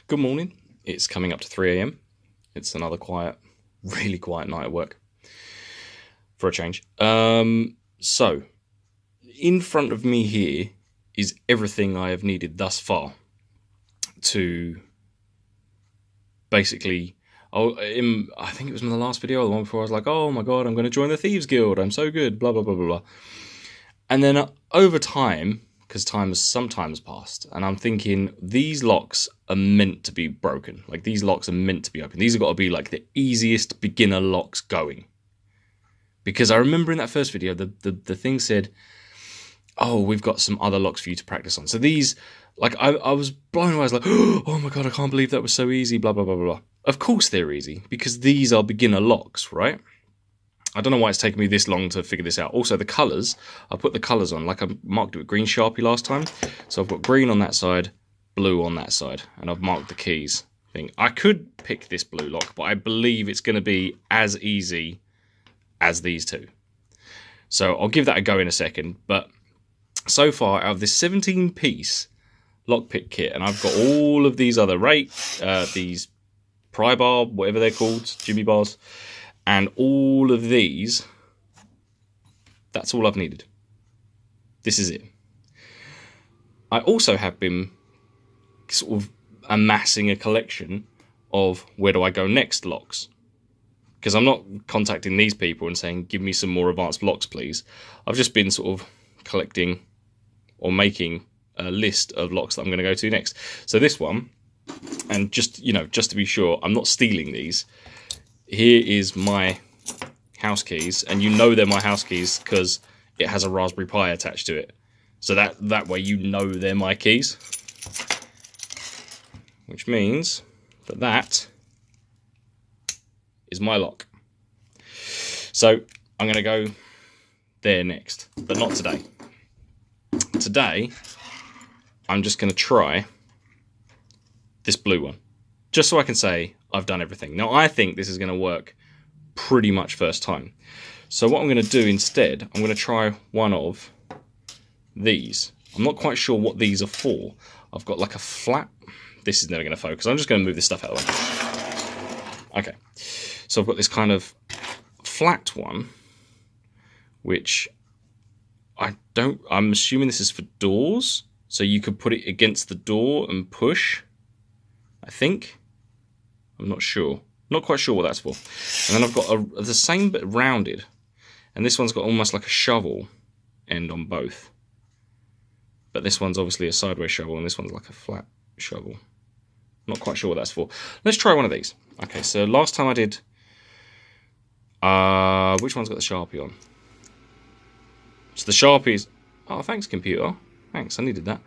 Good morning. It's coming up to 3 a.m. It's another really quiet night at work. For a change. So, in front of me here is everything I have needed thus far to basically... I think it was in the last video, the one before, I was like, oh my god, I'm going to join the Thieves Guild. I'm so good, blah, blah, blah, blah, blah. And then over time, because time has sometimes passed, and I'm thinking these locks are meant to be broken. Like, these locks are meant to be open. These have got to be like the easiest beginner locks going. Because I remember in that first video, the thing said, oh, we've got some other locks for you to practice on. So these, like, I was blown away. I was like, oh my god, I can't believe that was so easy, blah, blah, blah, blah, blah. Of course they're easy, because these are beginner locks, right? I don't know why it's taken me this long to figure this out. Also, the colours, I put the colours on, like I marked it with green Sharpie last time. So I've got green on that side, blue on that side, and I've marked the keys. I could pick this blue lock, but I believe it's going to be as easy as these two. So I'll give that a go in a second, but so far, out of this 17-piece lockpick kit, and I've got all of these other these pry bar, whatever they're called, jimmy bars, and all of these, that's all I've needed. This is it. I also have been sort of amassing a collection of where do I go next locks. Because I'm not contacting these people and saying, give me some more advanced locks, please. I've just been sort of collecting or making a list of locks that I'm going to go to next. So this one, and just to be sure, I'm not stealing these. Here is my house keys, and you know they're my house keys because it has a Raspberry Pi attached to it. So that way you know they're my keys. Which means that is my lock. So I'm going to go there next, but not today. Today, I'm just going to try this blue one, just so I can say I've done everything. Now, I think this is going to work pretty much first time. So what I'm going to do instead, I'm going to try one of these. I'm not quite sure what these are for. I've got like a flat... This is never going to focus. I'm just going to move this stuff out of the way. Okay. So I've got this kind of flat one, which I'm assuming this is for doors. So you could put it against the door and push, I think. I'm not sure. Not quite sure what that's for. And then I've got the same but rounded. And this one's got almost like a shovel end on both. But this one's obviously a sideways shovel and this one's like a flat shovel. Not quite sure what that's for. Let's try one of these. Okay, so last time I did... which one's got the Sharpie on? So the Sharpie's... Oh, thanks, computer. Thanks, I needed that.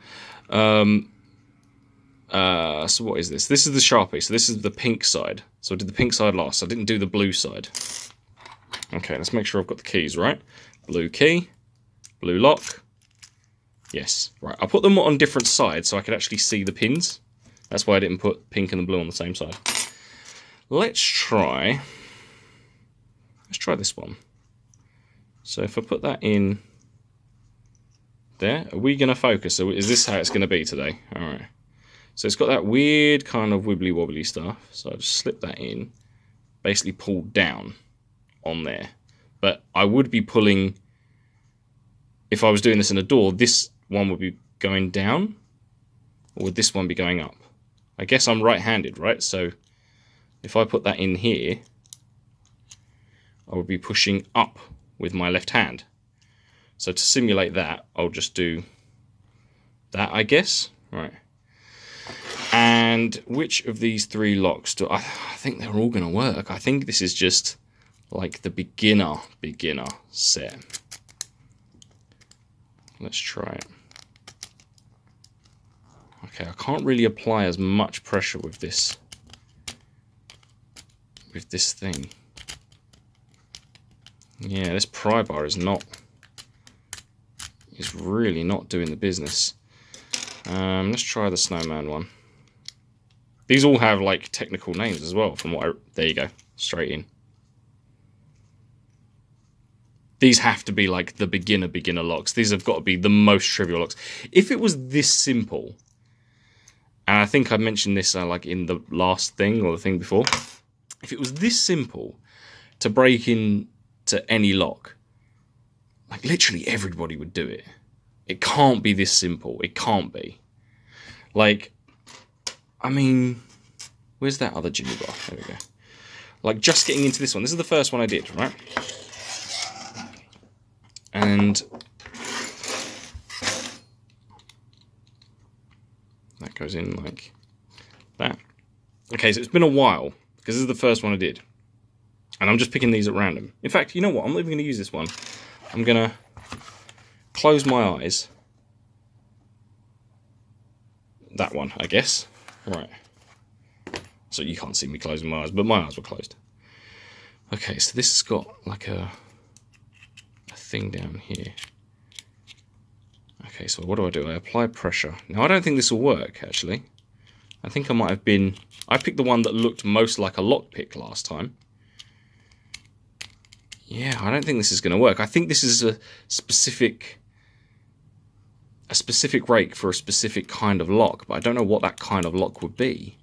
So what is this? This is the Sharpie. So this is the pink side. So I did the pink side last. I didn't do the blue side. Okay, let's make sure I've got the keys right. Blue key. Blue lock. Yes. Right, I put them on different sides so I could actually see the pins. That's why I didn't put pink and the blue on the same side. Let's try this one. So if I put that in there, are we going to focus? So is this how it's going to be today? All right. So it's got that weird kind of wibbly wobbly stuff. So I just slip that in, basically pull down on there. But I would be pulling, if I was doing this in a door, this one would be going down, or would this one be going up? I guess I'm right-handed, right? So if I put that in here, I would be pushing up with my left hand. So to simulate that, I'll just do that, I guess. Right. And which of these three locks do I think they're all going to work. I think this is just like the beginner set. Let's try it. Okay, I can't really apply as much pressure with this thing. Yeah, this pry bar is really not doing the business. Let's try the snowman one. These all have like technical names as well. There you go, straight in. These have to be like the beginner locks. These have got to be the most trivial locks. If it was this simple, and I think I mentioned this like in the last thing or the thing before, if it was this simple to break into any lock, like literally everybody would do it. It can't be this simple. It can't be. Like, I mean, where's that other Jimmy bar? There we go. Like, just getting into this one. This is the first one I did, right? And that goes in like that. Okay, so it's been a while, because this is the first one I did. And I'm just picking these at random. In fact, you know what? I'm not even going to use this one. I'm going to close my eyes. That one, I guess. Right. So you can't see me closing my eyes, but my eyes were closed. Okay, so this has got like a thing down here. Okay, so what do? I apply pressure. Now, I don't think this will work, actually. I think I might have been... I picked the one that looked most like a lockpick last time. Yeah, I don't think this is going to work. I think this is a specific rake for a specific kind of lock, but I don't know what that kind of lock would be.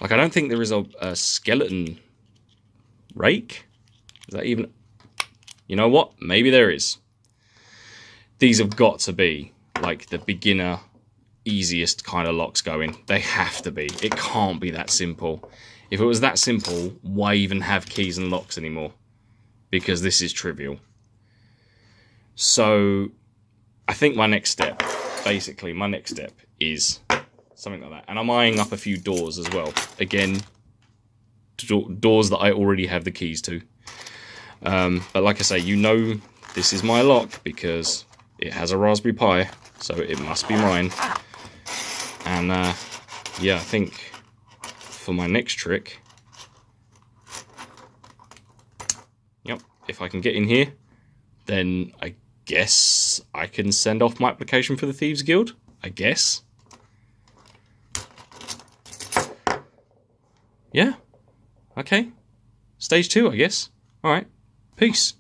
Like, I don't think there is a skeleton rake. Is that even... You know what? Maybe there is. These have got to be, like, the beginner, easiest kind of locks going. They have to be. It can't be that simple. If it was that simple, why even have keys and locks anymore? Because this is trivial. So, I think my next step, basically, my next step is something like that. And I'm eyeing up a few doors as well. Again, doors that I already have the keys to. But like I say, you know this is my lock because it has a Raspberry Pi, so it must be mine. And yeah, I think for my next trick, yep, if I can get in here, then I guess I can send off my application for the Thieves Guild, I guess. Yeah, okay. Stage 2, I guess. Alright, peace.